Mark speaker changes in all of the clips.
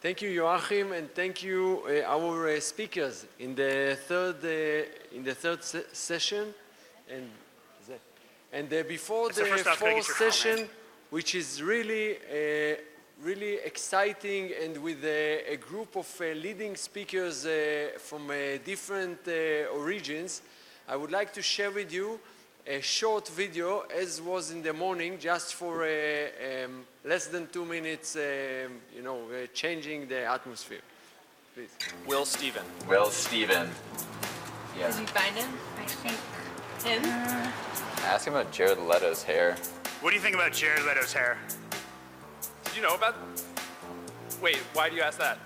Speaker 1: Thank you, Joachim, and thank you, our speakers in the third session, and before the fourth session, which is really exciting, and with a group of leading speakers from different origins. I would like to share with you a short video, as was in the morning, just for less than 2 minutes, changing the atmosphere. Please.
Speaker 2: Will Steven.
Speaker 3: Will Steven. Yeah.
Speaker 4: Did you find him? I think him.
Speaker 3: Ask him about Jared Leto's hair.
Speaker 2: What do you think about Jared Leto's hair? Did you know about? Wait, why do you ask that?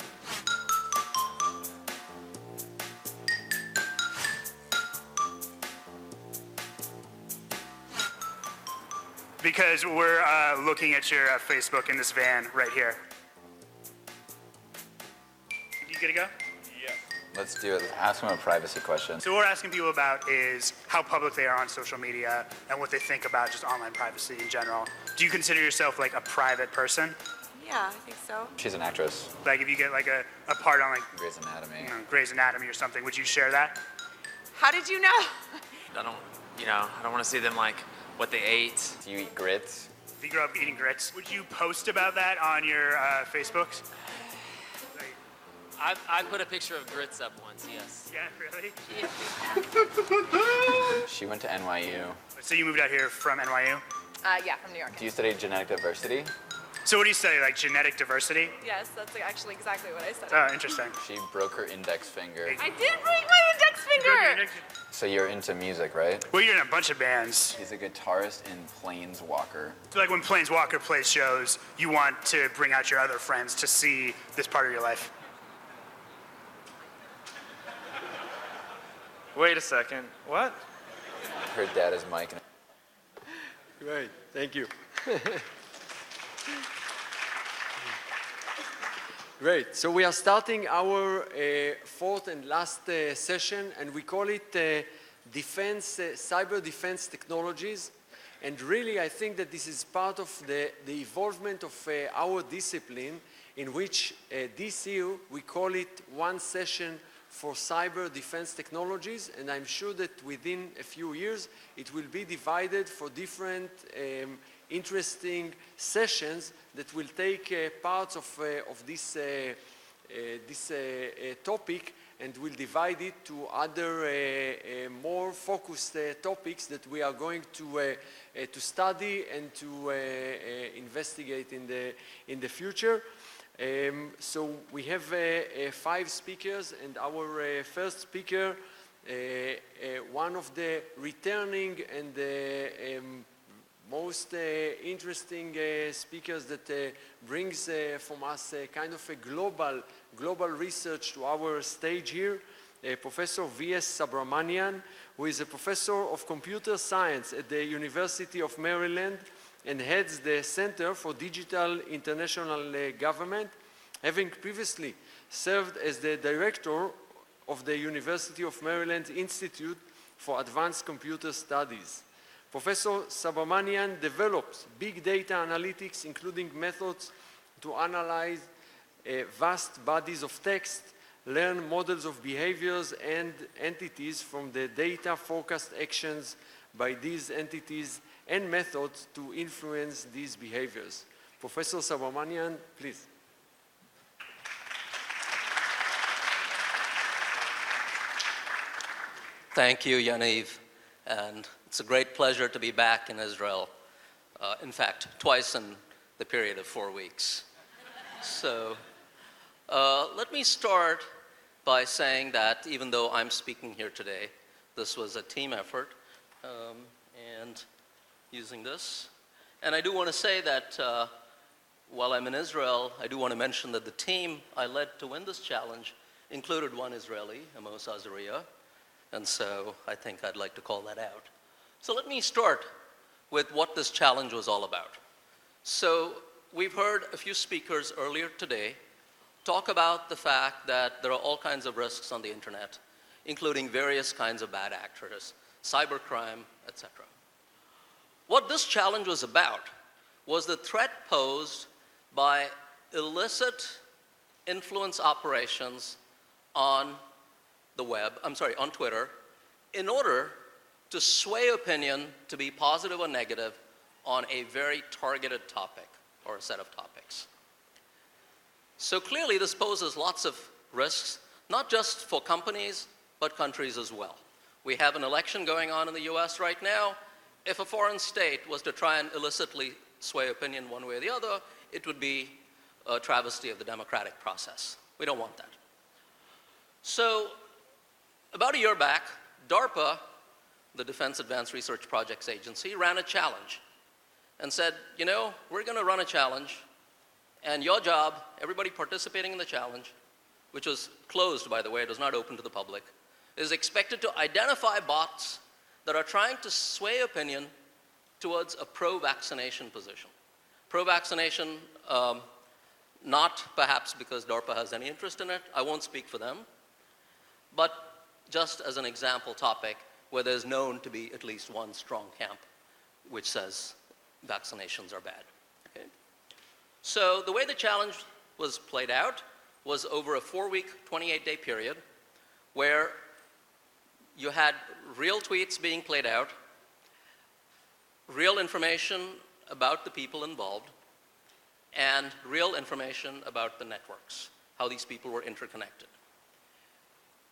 Speaker 2: Because we're looking at your Facebook in this van right here. You good to go? Yeah.
Speaker 3: Let's do it. Ask him a privacy question.
Speaker 2: So what we're asking people about is how public they are on social media and what they think about just online privacy in general. Do you consider yourself like a private person?
Speaker 4: Yeah, I think so.
Speaker 3: She's an actress.
Speaker 2: Like if you get like a part on like
Speaker 3: Grey's Anatomy.
Speaker 2: Grey's Anatomy or something, would you share that?
Speaker 4: How did you know?
Speaker 5: I don't want to see them like what they ate.
Speaker 3: Do you eat grits?
Speaker 2: If you grew up eating grits, would you post about that on your Facebooks?
Speaker 5: I put a picture of grits up once, yes.
Speaker 2: Yeah, really?
Speaker 3: She went to NYU.
Speaker 2: So you moved out here from NYU?
Speaker 4: Yeah, from New York.
Speaker 3: Do you study genetic diversity?
Speaker 2: So what do you study, like genetic diversity?
Speaker 4: Yes, that's actually exactly what I studied.
Speaker 2: Oh, interesting.
Speaker 3: She broke her index finger.
Speaker 4: I did break my index finger!
Speaker 3: So you're into music, right?
Speaker 2: Well, you're in a bunch of bands.
Speaker 3: He's a guitarist in Planeswalker.
Speaker 2: So like when Planeswalker plays shows, you want to bring out your other friends to see this part of your life.
Speaker 6: Wait a second. What?
Speaker 3: Her dad is Mike.
Speaker 1: Great, thank you. Great, so we are starting our fourth and last session, and we call it cyber defense technologies. And really, I think that this is part of the evolvement of our discipline, in which this year we call it one session for cyber defense technologies, and I'm sure that within a few years it will be divided for different interesting sessions that will take parts of this topic, and will divide it to other more focused topics that we are going to study and to investigate in the future. So we have 5 speakers, and our first speaker, one of the returning and most interesting speakers that brings from us kind of a global research to our stage here, Professor V.S. Subrahmanian, who is a professor of computer science at the University of Maryland and heads the Center for Digital International Government, having previously served as the director of the University of Maryland Institute for Advanced Computer Studies. Professor Subrahmanian develops big data analytics, including methods to analyze vast bodies of text, learn models of behaviors and entities from the data, forecast actions by these entities, and methods to influence these behaviors. Professor Subrahmanian, please.
Speaker 7: Thank you, Yaniv, and it's a great pleasure to be back in Israel. In fact, twice in the period of 4 weeks. So let me start by saying that even though I'm speaking here today, this was a team effort, and using this. And I do want to say that while I'm in Israel, I do want to mention that the team I led to win this challenge included one Israeli, Amos Azaria, and so I think I'd like to call that out. So let me start with what this challenge was all about. So we've heard a few speakers earlier today talk about the fact that there are all kinds of risks on the internet, including various kinds of bad actors, cybercrime, etc. What this challenge was about was the threat posed by illicit influence operations on the web, on Twitter, in order to sway opinion to be positive or negative on a very targeted topic or a set of topics. So clearly this poses lots of risks, not just for companies, but countries as well. We have an election going on in the US right now. If a foreign state was to try and illicitly sway opinion one way or the other, it would be a travesty of the democratic process. We don't want that. So about a year back, DARPA, the Defense Advanced Research Projects Agency, ran a challenge and said, you know, we're going to run a challenge, and your job, everybody participating in the challenge, which was closed, by the way, it was not open to the public, is expected to identify bots that are trying to sway opinion towards a pro-vaccination position. Pro-vaccination, not perhaps because DARPA has any interest in it, I won't speak for them, but just as an example topic where there's known to be at least one strong camp which says vaccinations are bad. Okay? So the way the challenge was played out was over a 4-week, 28-day period where you had real tweets being played out, real information about the people involved, and real information about the networks, how these people were interconnected.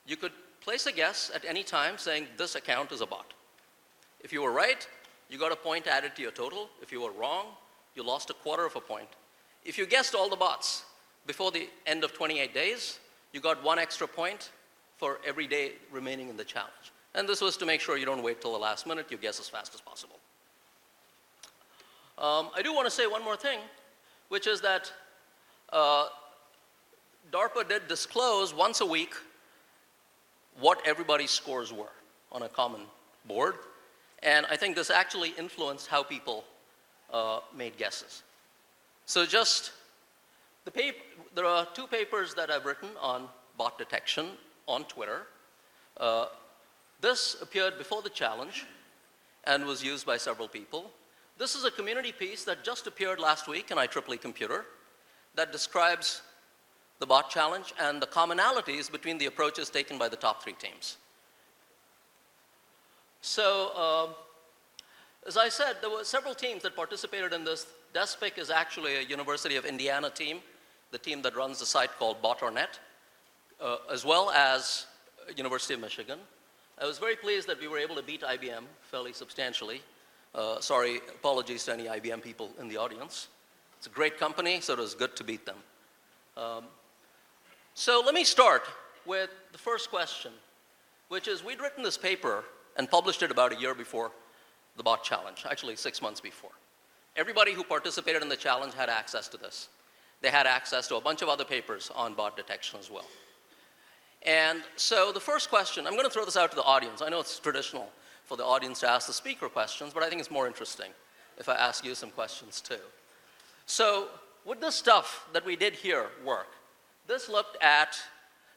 Speaker 7: You could place a guess at any time saying this account is a bot. If you were right, you got a point added to your total. If you were wrong, you lost a quarter of a point. If you guessed all the bots before the end of 28 days, you got 1 extra point for every day remaining in the challenge. And this was to make sure you don't wait till the last minute, you guess as fast as possible. I do want to say one more thing, which is that DARPA did disclose once a week what everybody's scores were on a common board. And I think this actually influenced how people made guesses. So just there are 2 papers that I've written on bot detection on Twitter. This appeared before the challenge and was used by several people. This is a community piece that just appeared last week in IEEE Computer that describes the bot challenge and the commonalities between the approaches taken by the top 3 teams. So, as I said, there were several teams that participated in this. DESPIC is actually a University of Indiana team, the team that runs the site called Bot.net, as well as University of Michigan. I was very pleased that we were able to beat IBM fairly substantially. Sorry, apologies to any IBM people in the audience. It's a great company, so it was good to beat them. So let me start with the first question, which is we'd written this paper and published it about a year before the bot challenge, actually 6 months before. Everybody who participated in the challenge had access to this. They had access to a bunch of other papers on bot detection as well. And so the first question, I'm going to throw this out to the audience. I know it's traditional for the audience to ask the speaker questions, but I think it's more interesting if I ask you some questions too. So would this stuff that we did here work? This looked at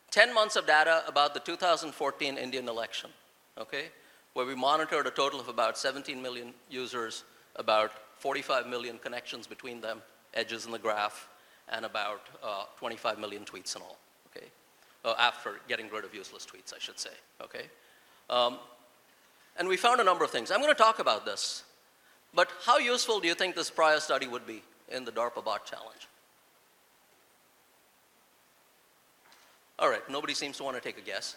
Speaker 7: 10 months of data about the 2014 Indian election, okay, where we monitored a total of about 17 million users, about 45 million connections between them, edges in the graph, and about 25 million tweets in all, okay, after getting rid of useless tweets, I should say, okay. And we found a number of things. I'm going to talk about this, but how useful do you think this prior study would be in the DARPA bot challenge? All right, nobody seems to want to take a guess.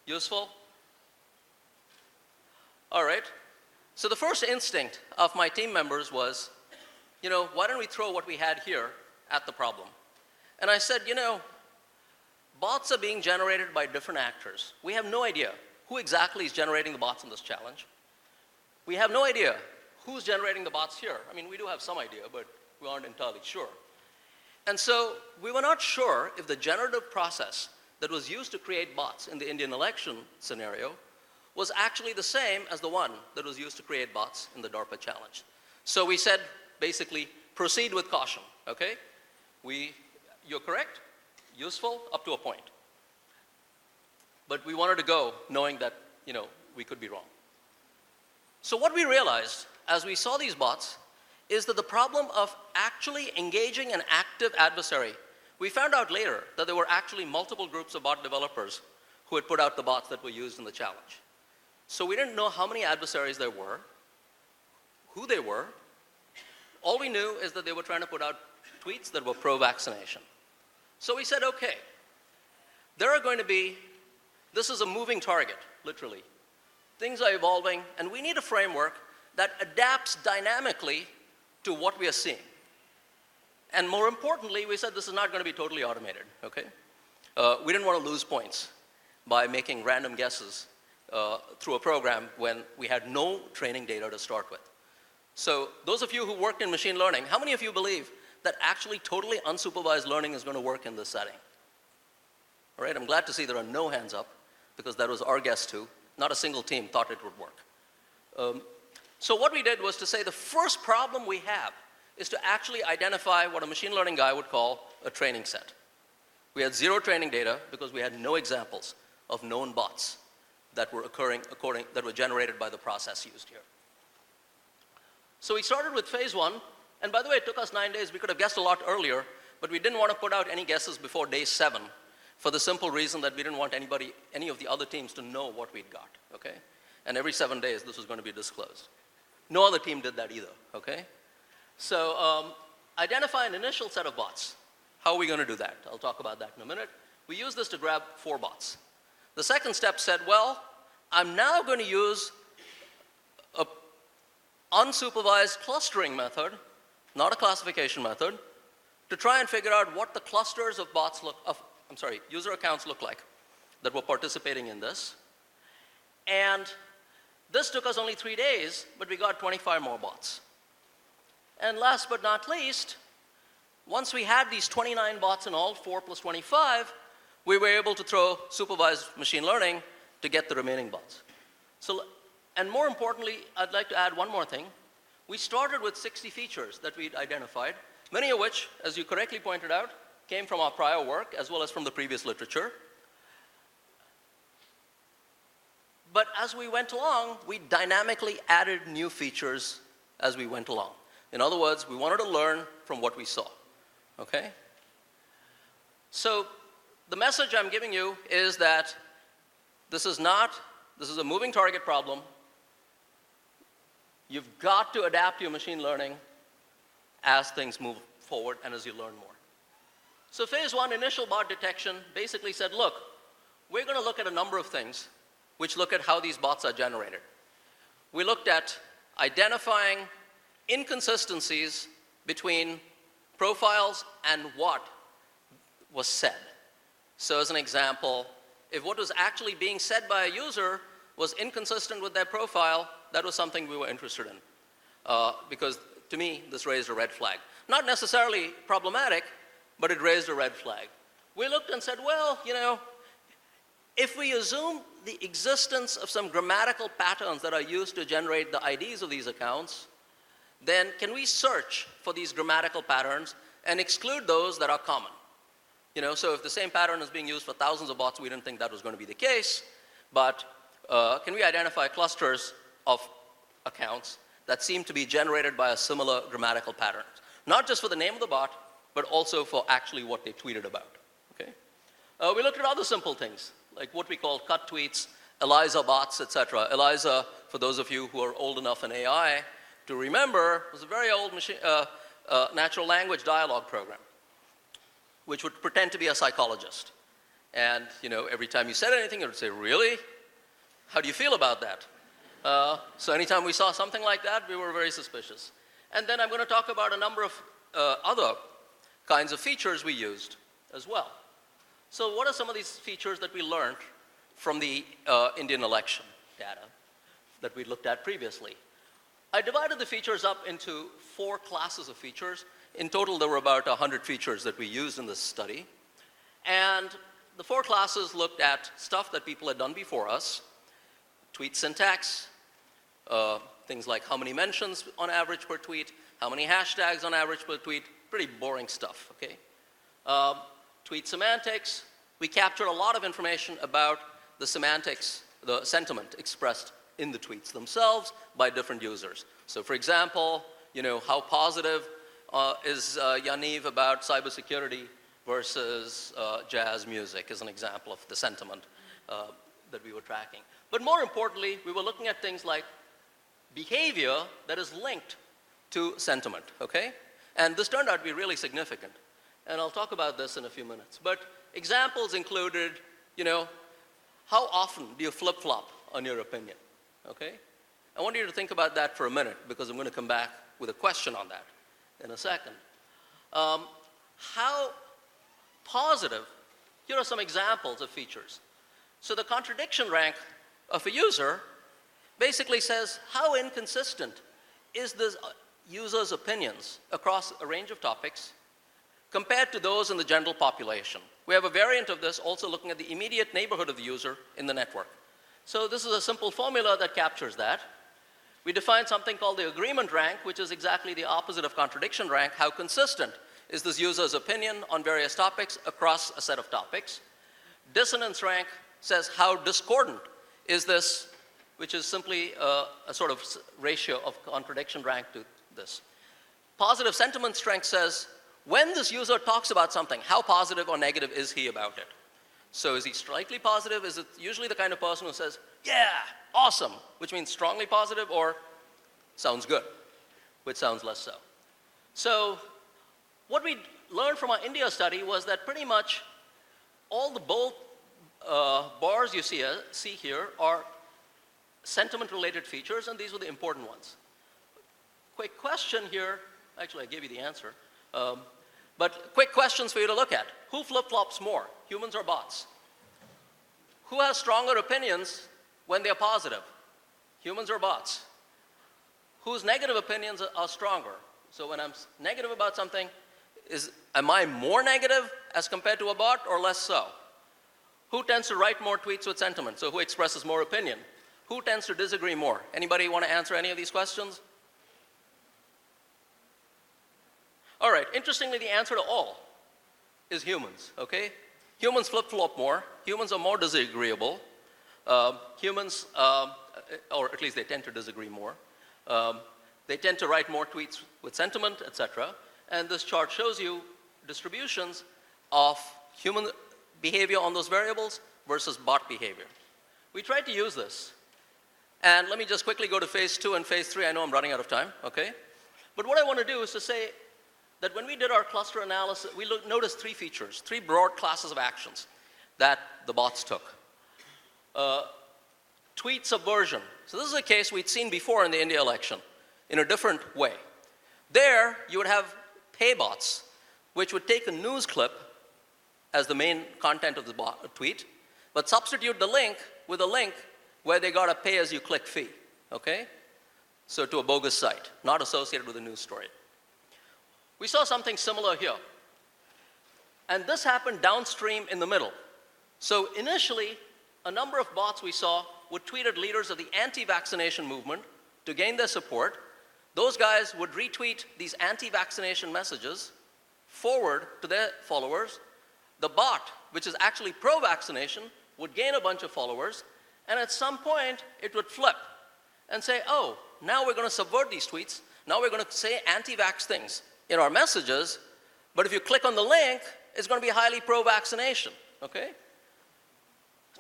Speaker 7: Useful? All right. So the first instinct of my team members was, you know, why don't we throw what we had here at the problem? And I said, you know, bots are being generated by different actors. We have no idea who exactly is generating the bots in this challenge. We have no idea who's generating the bots here. I mean, we do have some idea, but we aren't entirely sure. And so we were not sure if the generative process that was used to create bots in the Indian election scenario was actually the same as the one that was used to create bots in the DARPA challenge. So we said, basically, proceed with caution, okay? You're correct, useful, up to a point. But we wanted to go knowing that, you know, we could be wrong. So what we realized as we saw these bots is that the problem of actually engaging an active adversary We found out later that there were actually multiple groups of bot developers who had put out the bots that were used in the challenge. So we didn't know how many adversaries there were, who they were. All we knew is that they were trying to put out tweets that were pro-vaccination. So we said, okay, there are going to be, this is a moving target, literally. Things are evolving, and we need a framework that adapts dynamically to what we are seeing. And more importantly, we said this is not going to be totally automated, okay? We didn't want to lose points by making random guesses through a program when we had no training data to start with. So those of you who worked in machine learning, how many of you believe that actually totally unsupervised learning is going to work in this setting? All right, I'm glad to see there are no hands up, because that was our guess too. Not a single team thought it would work. So what we did was to say the first problem we have is to actually identify what a machine learning guy would call a training set. We had zero training data because we had no examples of known bots that were that were generated by the process used here. So we started with phase 1, and by the way, it took us 9 days. We could have guessed a lot earlier, but we didn't want to put out any guesses before day 7 for the simple reason that we didn't want any of the other teams to know what we'd got, okay? And every 7 days, this was going to be disclosed. No other team did that either, okay? So identify an initial set of bots. How are we going to do that? I'll talk about that in a minute. We used this to grab 4 bots. The second step said, well, I'm now going to use an unsupervised clustering method, not a classification method, to try and figure out what the clusters of bots user accounts look like that were participating in this. And this took us only 3 days, but we got 25 more bots. And last but not least, once we had these 29 bots in all, 4 plus 25, we were able to throw supervised machine learning to get the remaining bots. So, and more importantly, I'd like to add one more thing. We started with 60 features that we'd identified, many of which, as you correctly pointed out, came from our prior work as well as from the previous literature. But as we went along, we dynamically added new features as we went along. In other words, we wanted to learn from what we saw, okay? So the message I'm giving you is that this is a moving target problem. You've got to adapt your machine learning as things move forward and as you learn more. So phase 1, initial bot detection, basically said, look, we're going to look at a number of things which look at how these bots are generated. We looked at identifying inconsistencies between profiles and what was said. So as an example, if what was actually being said by a user was inconsistent with their profile, that was something we were interested in. Because to me, this raised a red flag. Not necessarily problematic, but it raised a red flag. We looked and said, well, you know, if we assume the existence of some grammatical patterns that are used to generate the IDs of these accounts, then can we search for these grammatical patterns and exclude those that are common? You know, so if the same pattern is being used for thousands of bots, we didn't think that was going to be the case, but can we identify clusters of accounts that seem to be generated by a similar grammatical pattern? Not just for the name of the bot, but also for actually what they tweeted about, okay? We looked at other simple things, like what we call cut tweets, ELIZA bots, etc. ELIZA, for those of you who are old enough in AI to remember, was a very old natural language dialogue program, which would pretend to be a psychologist. And you know, every time you said anything, it would say, really? How do you feel about that? So anytime we saw something like that, we were very suspicious. And then I'm going to talk about a number of other kinds of features we used as well. So what are some of these features that we learned from the Indian election data that we looked at previously? I divided the features up into 4 classes of features. In total, there were about 100 features that we used in this study. And the 4 classes looked at stuff that people had done before us, tweet syntax, things like how many mentions on average per tweet, how many hashtags on average per tweet, pretty boring stuff, okay? Tweet semantics, we captured a lot of information about the semantics, the sentiment expressed in the tweets themselves by different users. So for example, you know, how positive is Yaniv about cybersecurity versus jazz music is an example of the sentiment that we were tracking. But more importantly, we were looking at things like behavior that is linked to sentiment, okay? And this turned out to be really significant. And I'll talk about this in a few minutes. But examples included, you know, how often do you flip-flop on your opinion, okay? I want you to think about that for a minute because I'm going to come back with a question on that in a second. How positive, here are some examples of features. So the contradiction rank of a user basically says how inconsistent is this user's opinions across a range of topics compared to those in the general population. We have a variant of this also looking at the immediate neighborhood of the user in the network. So this is a simple formula that captures that. We define something called the agreement rank, which is exactly the opposite of contradiction rank. How consistent is this user's opinion on various topics across a set of topics? Dissonance rank says how discordant is this, which is simply a sort of ratio of contradiction rank to this. Positive sentiment strength says when this user talks about something, how positive or negative is he about it? So is he slightly positive? Is it usually the kind of person who says, yeah, awesome, which means strongly positive, or sounds good, which sounds less so. So what we learned from our India study was that pretty much all the bold bars you see here are sentiment-related features, and these were the important ones. Quick question here. Actually, I gave you the answer. But quick questions for you to look at. Who flip-flops more, humans or bots? Who has stronger opinions when they're positive, humans or bots? Whose negative opinions are stronger? So when I'm negative about something, am I more negative as compared to a bot or less so? Who tends to write more tweets with sentiment? So who expresses more opinion? Who tends to disagree more? Anybody want to answer any of these questions? All right, interestingly, the answer to all is humans, okay? Humans flip-flop more. Humans are more disagreeable. Humans, or at least they tend to disagree more. They tend to write more tweets with sentiment, etc. And this chart shows you distributions of human behavior on those variables versus bot behavior. We tried to use this. And let me just quickly go to phase 2 and phase 3. I know I'm running out of time, okay? But what I want to do is to say that when we did our cluster analysis, we noticed 3 features, 3 broad classes of actions that the bots took. Tweet subversion. So this is a case we'd seen before in the India election in a different way. There, you would have pay bots, which would take a news clip as the main content of the tweet, but substitute the link with a link where they got a pay-as-you-click fee, okay? So to a bogus site, not associated with a news story. We saw something similar here. And this happened downstream in the middle. So initially, a number of bots we saw would tweet at leaders of the anti-vaccination movement to gain their support. Those guys would retweet these anti-vaccination messages forward to their followers. The bot, which is actually pro-vaccination, would gain a bunch of followers. And at some point, it would flip and say, oh, now we're going to subvert these tweets. Now we're going to say anti-vax things in our messages, but if you click on the link, it's going to be highly pro-vaccination, okay?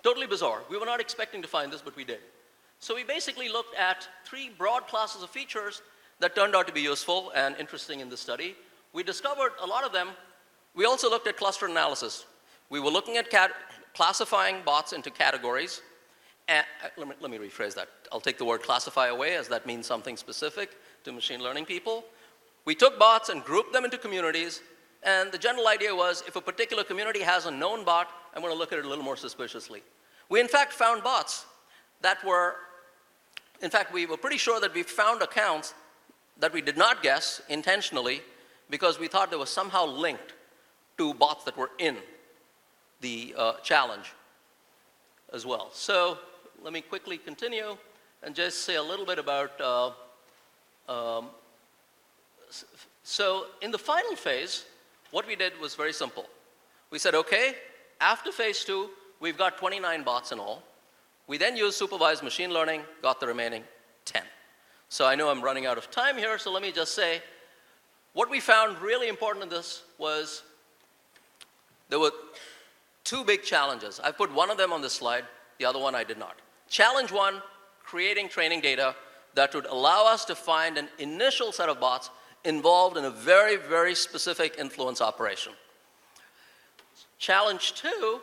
Speaker 7: Totally bizarre. We were not expecting to find this, but we did. So we basically looked at 3 broad classes of features that turned out to be useful and interesting in the study. We discovered a lot of them. We also looked at cluster analysis. We were looking at classifying bots into categories. And, let me rephrase that. I'll take the word classify away, as that means something specific to machine learning people. We took bots and grouped them into communities, and the general idea was if a particular community has a known bot, I'm going to look at it a little more suspiciously. We in fact found bots that were, in fact we were pretty sure that we found accounts that we did not guess intentionally because we thought they were somehow linked to bots that were in the challenge as well. So let me quickly continue and just say a little bit about so in the final phase, what we did was very simple. We said, okay, after phase 2, we've got 29 bots in all. We then used supervised machine learning, got the remaining 10. So I know I'm running out of time here, so let me just say, what we found really important in this was there were two big challenges. I put one of them on this slide, the other one I did not. Challenge one, creating training data that would allow us to find an initial set of bots involved in a very, very specific influence operation. Challenge two,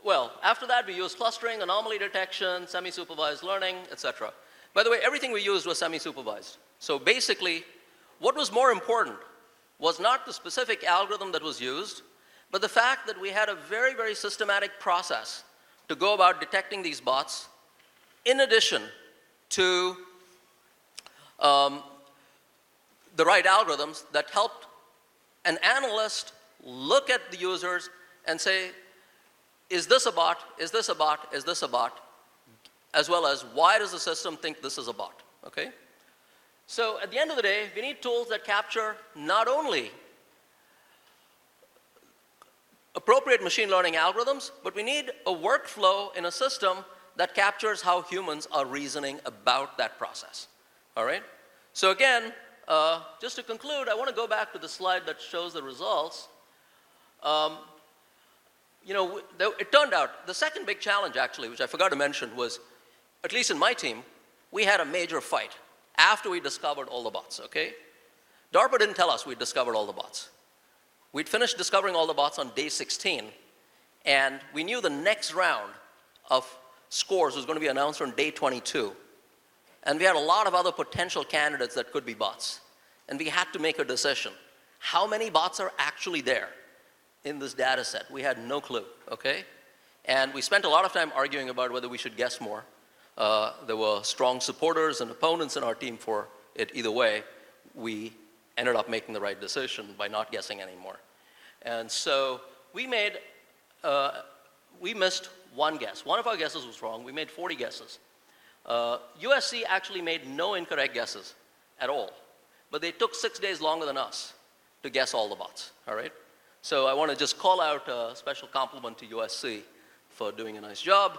Speaker 7: well, after that we used clustering, anomaly detection, semi-supervised learning, etc. By the way, everything we used was semi-supervised. So basically, what was more important was not the specific algorithm that was used, but the fact that we had a very, very systematic process to go about detecting these bots, in addition to the right algorithms that helped an analyst look at the users and say, is this a bot, is this a bot, is this a bot, as well as why does the system think this is a bot, okay? So at the end of the day, we need tools that capture not only appropriate machine learning algorithms, but we need a workflow in a system that captures how humans are reasoning about that process, all right? So again, just to conclude, I want to go back to the slide that shows the results. You know, it turned out, the second big challenge actually, which I forgot to mention, was, at least in my team, we had a major fight after we discovered all the bots, okay? DARPA didn't tell us we'd discovered all the bots. We'd finished discovering all the bots on day 16, and we knew the next round of scores was going to be announced on day 22. And we had a lot of other potential candidates that could be bots. And we had to make a decision. How many bots are actually there in this data set? We had no clue, okay? And we spent a lot of time arguing about whether we should guess more. There were strong supporters and opponents in our team for it either way. We ended up making the right decision by not guessing anymore. And so we missed one guess. One of our guesses was wrong. We made 40 guesses. USC actually made no incorrect guesses at all. But they took 6 days longer than us to guess all the bots, all right? So I want to just call out a special compliment to USC for doing a nice job.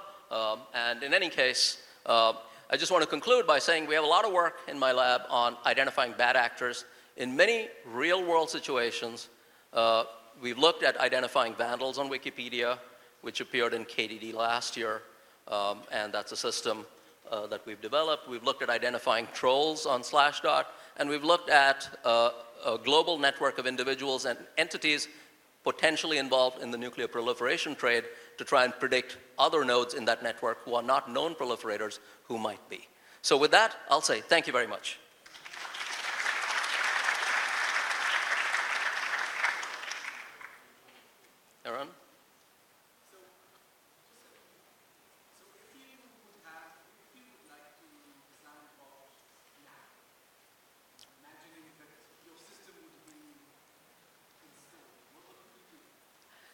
Speaker 7: And in any case, I just want to conclude by saying we have a lot of work in my lab on identifying bad actors. In many real-world situations, we've looked at identifying vandals on Wikipedia, which appeared in KDD last year, and that's a system that we've developed. We've looked at identifying trolls on Slashdot, and we've looked at a global network of individuals and entities potentially involved in the nuclear proliferation trade to try and predict other nodes in that network who are not known proliferators who might be. So with that, I'll say thank you very much. Aaron?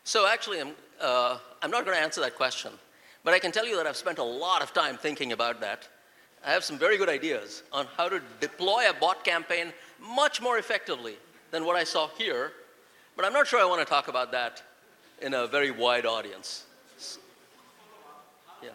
Speaker 7: So actually, I'm not going to answer that question, but I can tell you that I've spent a lot of time thinking about that. I have some very good ideas on how to deploy a bot campaign much more effectively than what I saw here, but I'm not sure I want to talk about that in a very wide audience. Yeah.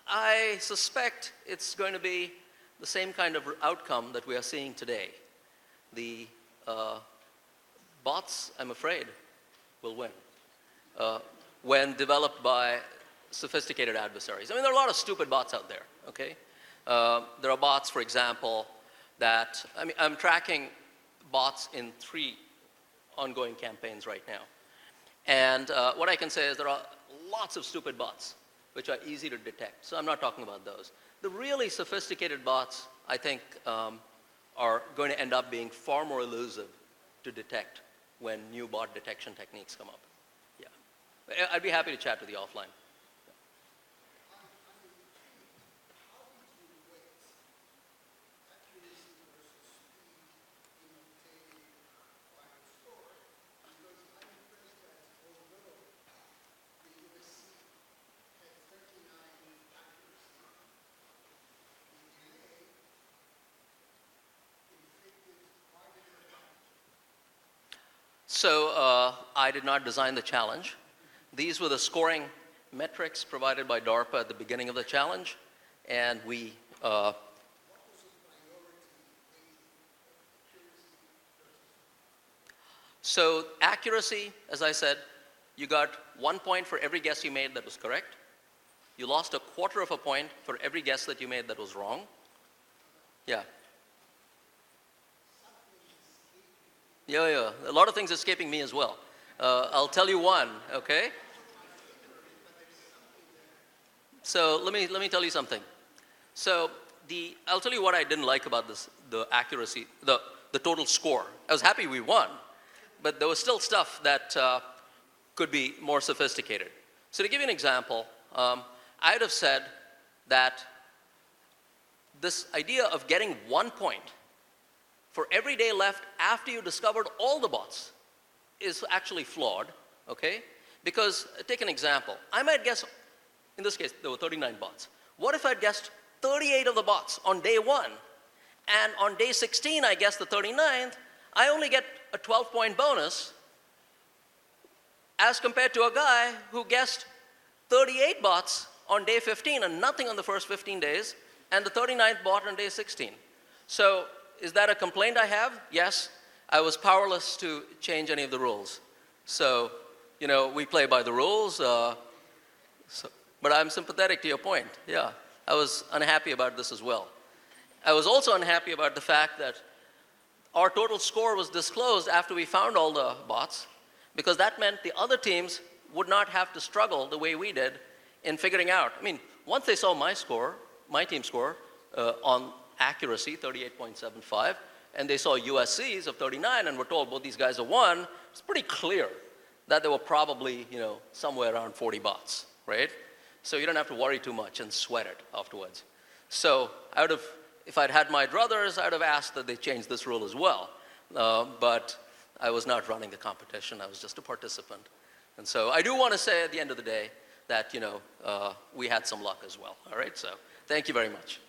Speaker 7: I suspect it's going to be the same kind of outcome that we are seeing today. The bots, I'm afraid, will win when developed by sophisticated adversaries. I mean, there are a lot of stupid bots out there, okay? There are bots, for example, that, I mean, I'm tracking bots in 3 ongoing campaigns right now. And what I can say is there are lots of stupid bots which are easy to detect. So I'm not talking about those. The really sophisticated bots, I think, are going to end up being far more elusive to detect when new bot detection techniques come up. Yeah. I'd be happy to chat with you offline. So I did not design the challenge. These were the scoring metrics provided by DARPA at the beginning of the challenge, and we So accuracy, as I said, you got 1 point for every guess you made that was correct. You lost 1/4 of a point for every guess that you made that was wrong. Yeah. Yeah. A lot of things escaping me as well. I'll tell you one, okay? So let me tell you something. So I'll tell you what I didn't like about this, the accuracy, the total score. I was happy we won, but there was still stuff that could be more sophisticated. So to give you an example, I would have said that this idea of getting 1 point for every day left after you discovered all the bots is actually flawed, okay? Because, take an example. I might guess, in this case, there were 39 bots. What if I'd guessed 38 of the bots on day 1, and on day 16 I guessed the 39th, I only get a 12-point bonus as compared to a guy who guessed 38 bots on day 15 and nothing on the first 15 days, and the 39th bot on day 16. So is that a complaint I have? Yes. I was powerless to change any of the rules. So, you know, we play by the rules, but I'm sympathetic to your point. Yeah, I was unhappy about this as well. I was also unhappy about the fact that our total score was disclosed after we found all the bots, because that meant the other teams would not have to struggle the way we did in figuring out. I mean, once they saw my score, my team score, on accuracy, 38.75, and they saw USC's of 39 and were told both these guys are 1, it's pretty clear that there were probably, you know, somewhere around 40 bots, right? So you don't have to worry too much and sweat it afterwards. So I would have, if I'd had my druthers, I would have asked that they change this rule as well. But I was not running the competition. I was just a participant. And so I do want to say at the end of the day that, you know, we had some luck as well. All right, so thank you very much.